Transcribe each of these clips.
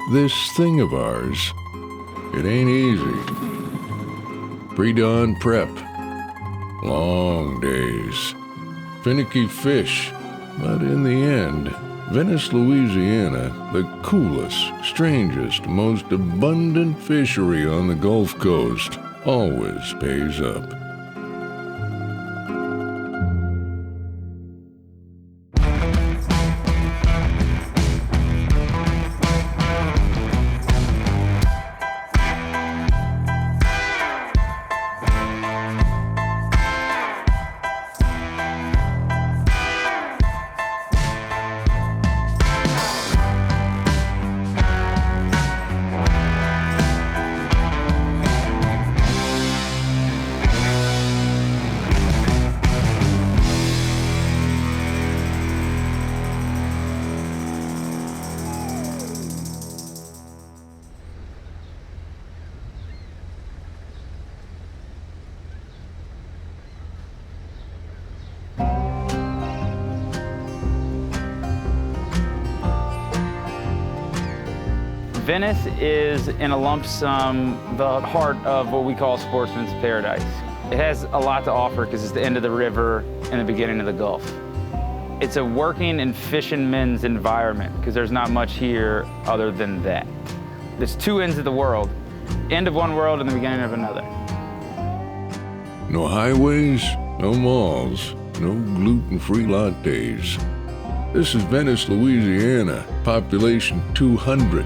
This thing of ours, it ain't easy. Pre-dawn prep, long days, finicky fish, but in the end, Venice, Louisiana, the coolest, strangest, most abundant fishery on the Gulf Coast, always pays up. Venice is, in a lump sum, the heart of what we call sportsman's paradise. It has a lot to offer because it's the end of the river and the beginning of the Gulf. It's a working and fishing men's environment because there's not much here other than that. There's two ends of the world, end of one world and the beginning of another. No highways, no malls, no gluten-free lattes. This is Venice, Louisiana, population 200.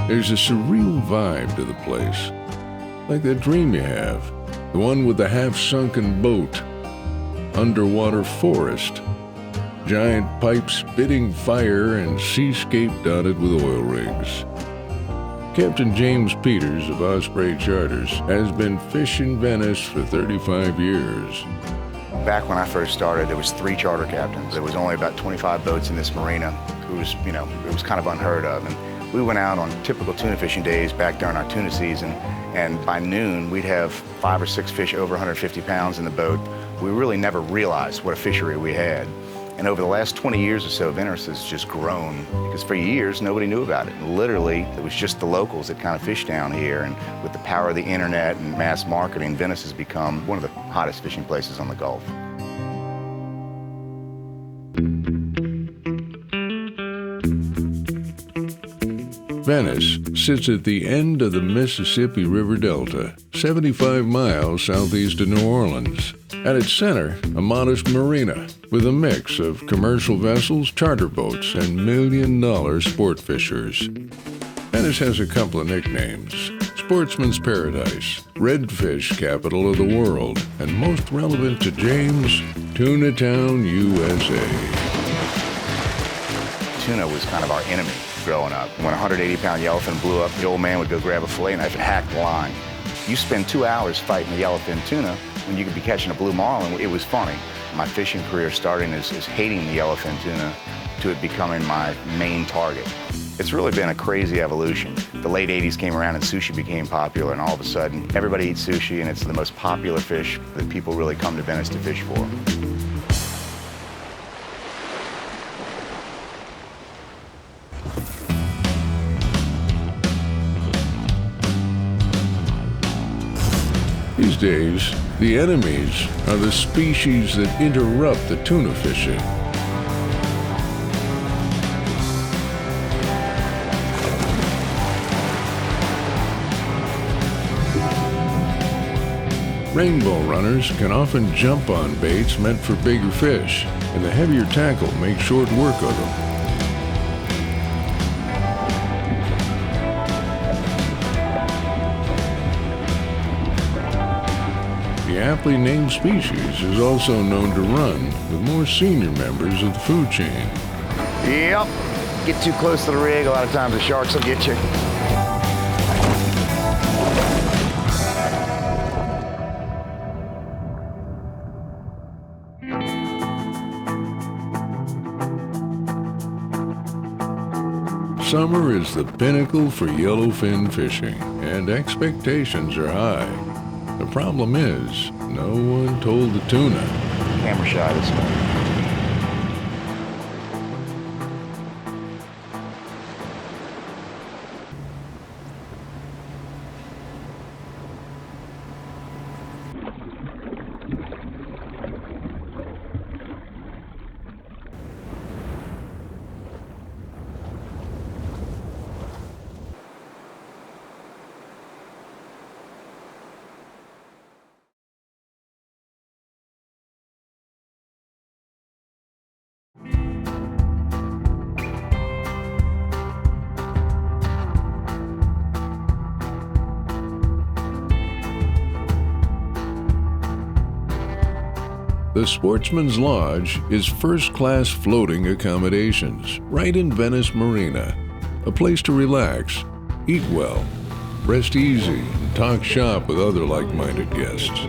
There's a surreal vibe to the place, like that dream you have, the one with the half-sunken boat, underwater forest, giant pipes spitting fire and seascape dotted with oil rigs. Captain James Peters of Osprey Charters has been fishing Venice for 35 years. Back when I first started, there was 3 charter captains. There was only about 25 boats in this marina. It was kind of unheard of. And we went out on typical tuna fishing days back during our tuna season, and by noon, we'd have 5 or 6 fish over 150 pounds in the boat. We really never realized what a fishery we had. And over the last 20 years or so, Venice has just grown, because for years, nobody knew about it. Literally, it was just the locals that kind of fished down here, and with the power of the internet and mass marketing, Venice has become one of the hottest fishing places on the Gulf. Venice sits at the end of the Mississippi River Delta, 75 miles southeast of New Orleans. At its center, a modest marina with a mix of commercial vessels, charter boats, and million-dollar sport fishers. Venice has a couple of nicknames: Sportsman's Paradise, Redfish Capital of the World, and most relevant to James, Tuna Town, USA. Tuna was kind of our enemy growing up. When a 180-pound yellowfin blew up, the old man would go grab a fillet knife and hack the line. You spend 2 hours fighting a yellowfin tuna when you could be catching a blue marlin. It was funny. My fishing career starting as hating the yellowfin tuna to it becoming my main target. It's really been a crazy evolution. The late 80s came around and sushi became popular, and all of a sudden, everybody eats sushi, and it's the most popular fish that people really come to Venice to fish for. These days, the enemies are the species that interrupt the tuna fishing. Rainbow runners can often jump on baits meant for bigger fish, and the heavier tackle makes short work of them. The aptly named species is also known to run with more senior members of the food chain. Yep. Get too close to the rig, a lot of times the sharks will get you. Summer is the pinnacle for yellowfin fishing, and expectations are high. The problem is, no one told the tuna. Hammer shot this one. The Sportsman's Lodge is first-class floating accommodations right in Venice Marina. A place to relax, eat well, rest easy, and talk shop with other like-minded guests.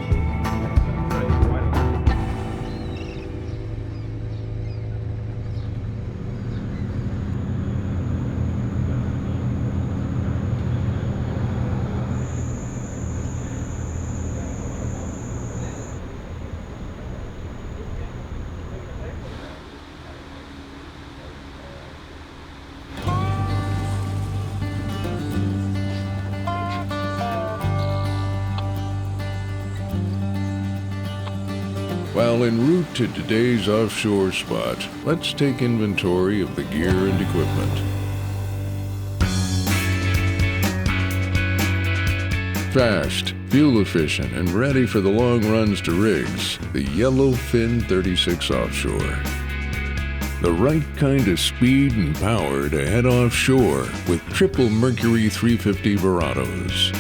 While en route to today's offshore spot, let's take inventory of the gear and equipment. Fast, fuel efficient, and ready for the long runs to rigs, the Yellowfin 36 Offshore. The right kind of speed and power to head offshore with triple Mercury 350 Verados.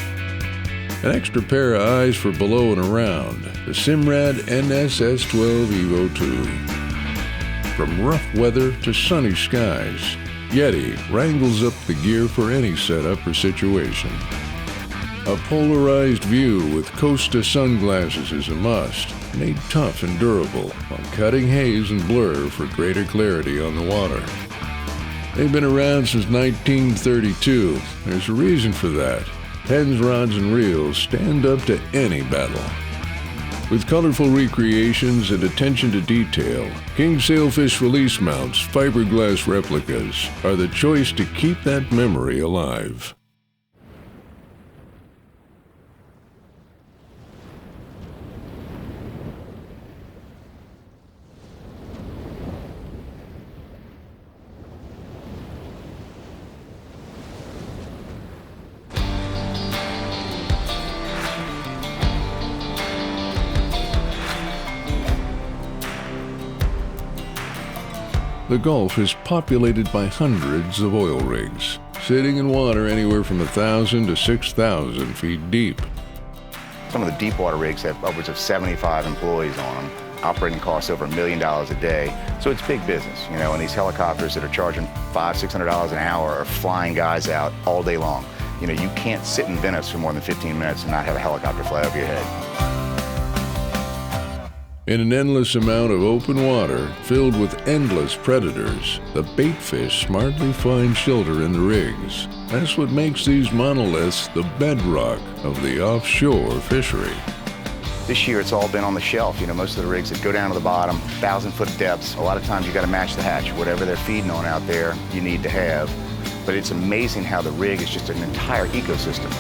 An extra pair of eyes for below and around, the Simrad NSS-12 Evo 2. From rough weather to sunny skies, Yeti wrangles up the gear for any setup or situation. A polarized view with Costa sunglasses is a must, made tough and durable while cutting haze and blur for greater clarity on the water. They've been around since 1932. There's a reason for that. Pens, rods, and reels stand up to any battle. With colorful recreations and attention to detail, King Sailfish release mounts, fiberglass replicas, are the choice to keep that memory alive. The Gulf is populated by hundreds of oil rigs, sitting in water anywhere from 1,000 to 6,000 feet deep. Some of the deep water rigs have upwards of 75 employees on them. Operating costs over $1 million a day. So it's big business, you know, and these helicopters that are charging $500–600 an hour are flying guys out all day long. You know, you can't sit in Venice for more than 15 minutes and not have a helicopter fly over your head. In an endless amount of open water filled with endless predators, the bait fish smartly find shelter in the rigs. That's what makes these monoliths the bedrock of the offshore fishery. This year it's all been on the shelf. You know, most of the rigs that go down to the bottom, 1,000-foot depths, a lot of times you got to match the hatch. Whatever they're feeding on out there, you need to have. But it's amazing how the rig is just an entire ecosystem.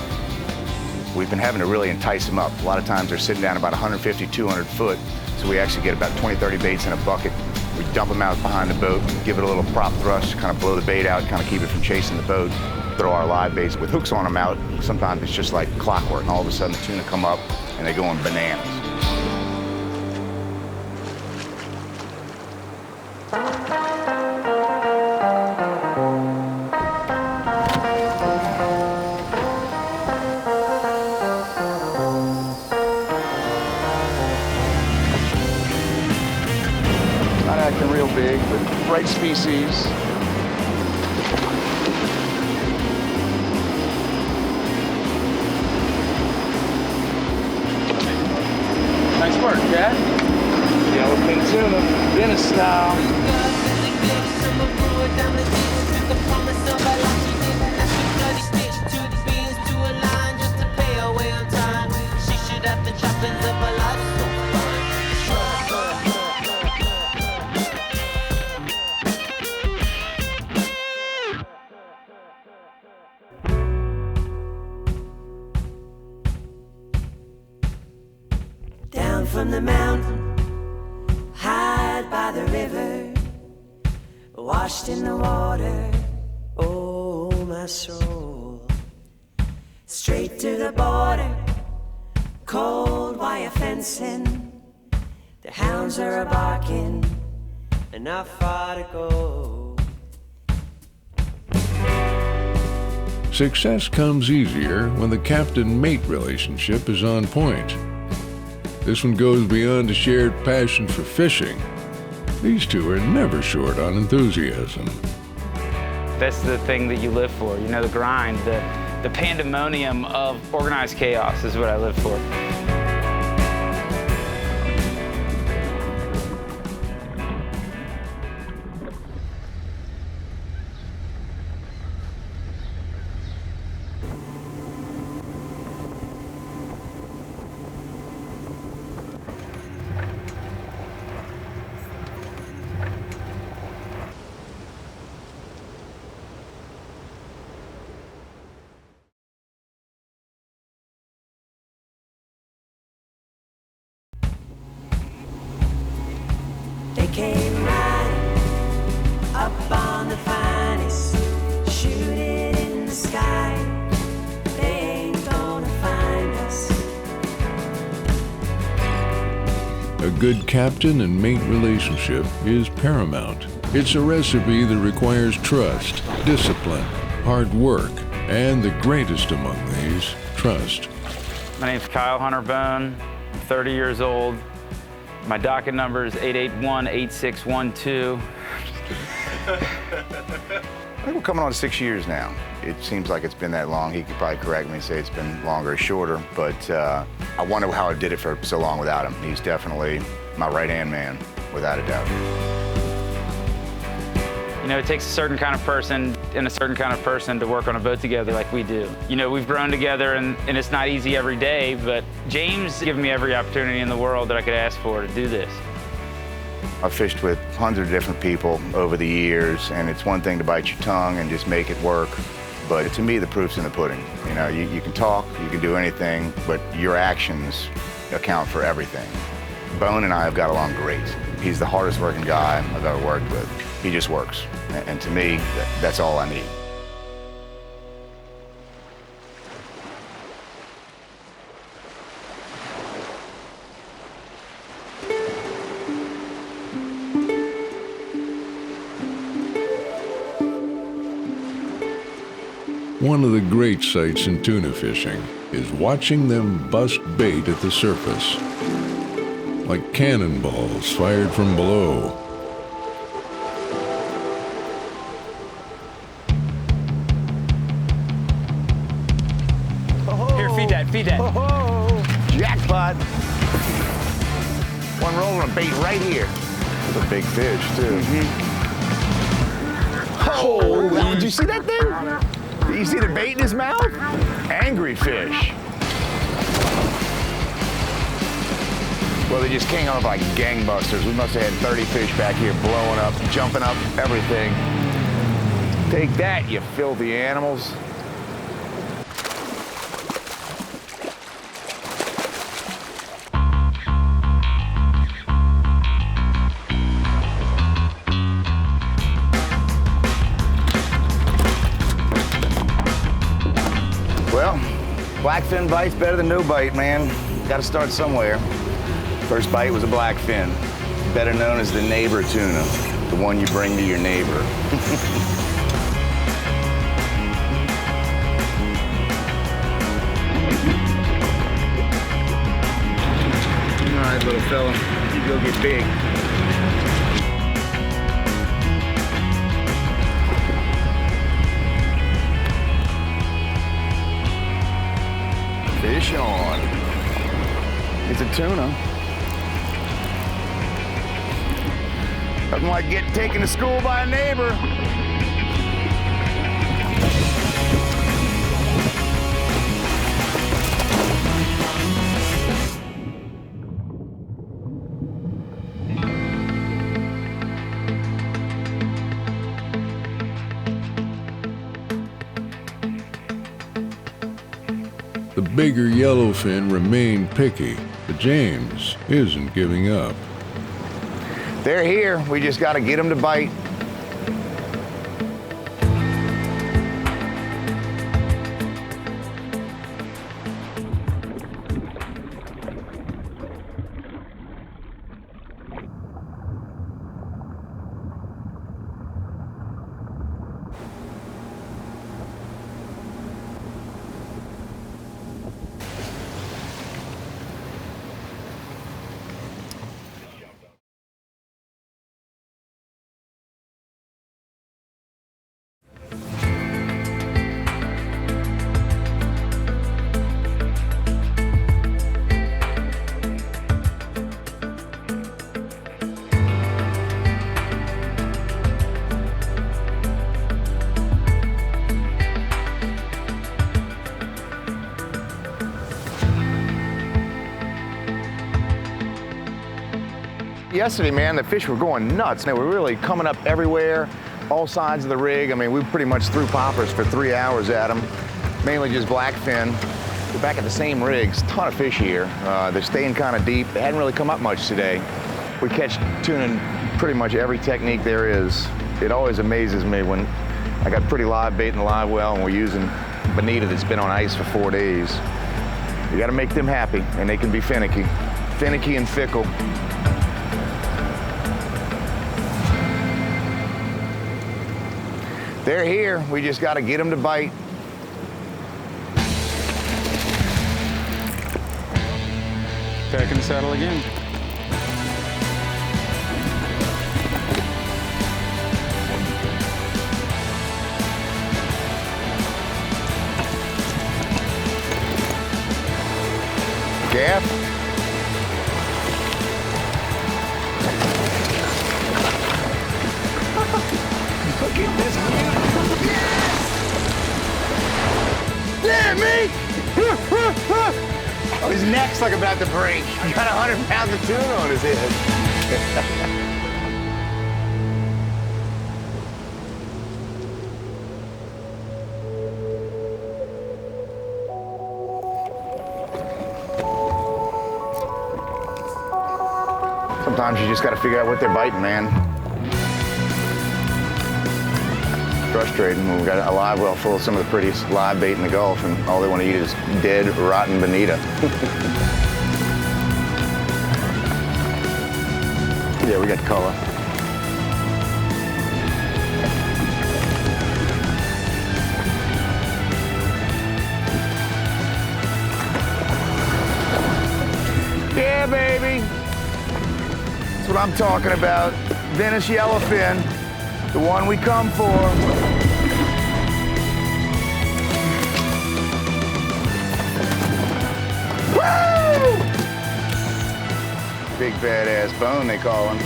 We've been having to really entice them up. A lot of times they're sitting down about 150, 200 foot. So we actually get about 20, 30 baits in a bucket. We dump them out behind the boat, give it a little prop thrust, kind of blow the bait out, kind of keep it from chasing the boat. Throw our live baits with hooks on them out. Sometimes it's just like clockwork, and all of a sudden the tuna come up and they go on bananas. nothing real big, but right species. Nice work, Cat. Yellowfin tuna, Venice style. Down from the mountain, hide by the river, washed in the water, oh my soul. Straight to the border, cold wire fencing, the hounds are a-barking, and not far to go. Success comes easier when the captain-mate relationship is on point. This one goes beyond a shared passion for fishing. These two are never short on enthusiasm. That's the thing that you live for, you know, the grind, the pandemonium of organized chaos is what I live for. They came riding up on the finest, shoot it in the sky. They ain't gonna find us. A good captain and mate relationship is paramount. It's a recipe that requires trust, discipline, hard work, and the greatest among these, trust. My name's Kyle Hunter Bone, I'm 30 years old. My docket number is 881-8612. I think we're coming on 6 years now. It seems like it's been that long. He could probably correct me and say it's been longer or shorter, but I wonder how I did it for so long without him. He's definitely my right-hand man, without a doubt. You know, it takes a certain kind of person and a certain kind of person to work on a boat together like we do. You know, we've grown together and it's not easy every day, but James given me every opportunity in the world that I could ask for to do this. I've fished with hundreds of different people over the years, and it's one thing to bite your tongue and just make it work, but to me, the proof's in the pudding. You know, you can talk, you can do anything, but your actions account for everything. Bone and I have got along great. He's the hardest working guy I've ever worked with. He just works. And to me, that's all I need. One of the great sights in tuna fishing is watching them bust bait at the surface, like cannonballs fired from below. Here, feed that. Jackpot! One rolling a bait right here. It's a big fish, too. Oh, did you see that thing? Did you see the bait in his mouth? Angry fish. Well, they just came up like gangbusters. We must have had 30 fish back here blowing up, jumping up, everything. Take that, you filthy animals. Well, blackfin bite's better than no bite, man. Got to start somewhere. First bite was a blackfin, better known as the neighbor tuna, the one you bring to your neighbor. All right, little fella, you go get big. fish on. It's a tuna. Nothing like getting taken to school by a neighbor. The bigger yellowfin remain picky, but James isn't giving up. They're here. We just got to get them to bite. Yesterday, man, the fish were going nuts. They were really coming up everywhere, all sides of the rig. I mean, we pretty much threw poppers for 3 hours at them, mainly just blackfin. We're back at the same rigs, ton of fish here. They're staying kind of deep. They hadn't really come up much today. We catch tuna in pretty much every technique there is. It always amazes me when I got pretty live bait in the live well and we're using bonita that's been on ice for 4 days. You gotta make them happy, and they can be finicky. Finicky and fickle. They're here. We just got to get them to bite. Packing the saddle again. Gaff. Look at this. Yes! Yeah, me! Oh, his neck's like about to break. He got 100 pounds of tuna on his head. Sometimes you just got to figure out what they're biting, man. Frustrating when we've got a live well full of some of the prettiest live bait in the Gulf, and all they want to eat is dead, rotten bonita. Yeah, we got color. Yeah, baby. That's what I'm talking about. Venice yellowfin, the one we come for. Woo! Big badass bone, they call him.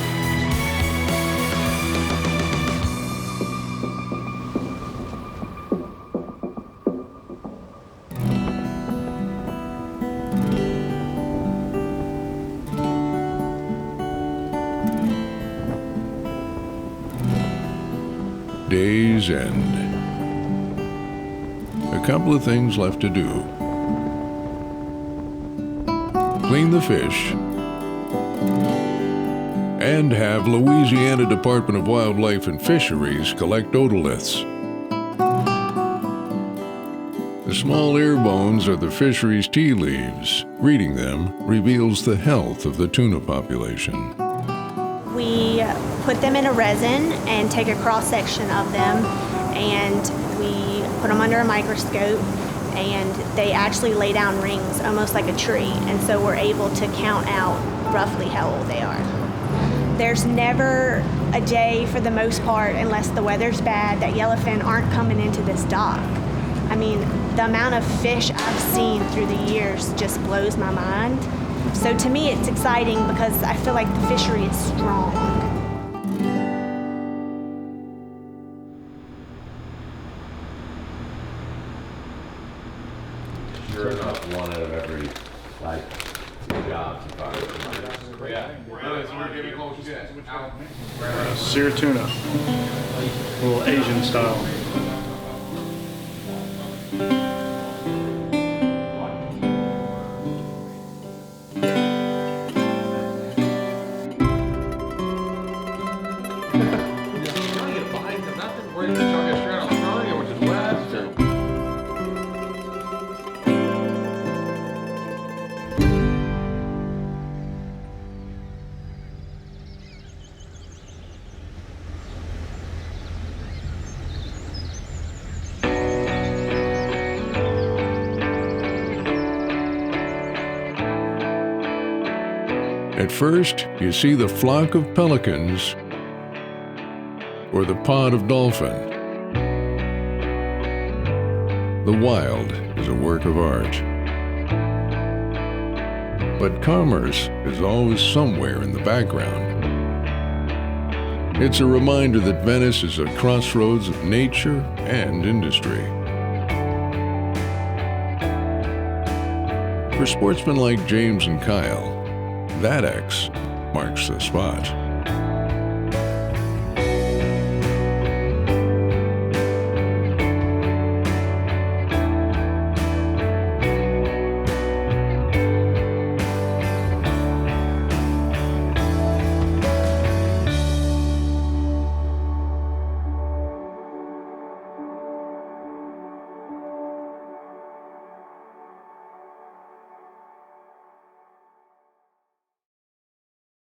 Day's end. A couple of things left to do. Clean the fish and have Louisiana Department of Wildlife and Fisheries collect otoliths. The small ear bones are the fisheries tea leaves. Reading them reveals the health of the tuna population. We put them in a resin and take a cross-section of them, and we put them under a microscope, and they actually lay down rings almost like a tree, and so we're able to count out roughly how old they are. There's never a day, for the most part, unless the weather's bad, that yellowfin aren't coming into this dock. I mean, The amount of fish I've seen through the years just blows my mind. So to me, it's exciting because I feel like the fishery is strong. Sure enough, one out of every, like, 2 jobs you find. Seared tuna, a little Asian style. At first, you see the flock of pelicans or the pod of dolphin. The wild is a work of art. But commerce is always somewhere in the background. It's a reminder that Venice is a crossroads of nature and industry. For sportsmen like James and Kyle, that X marks the spot.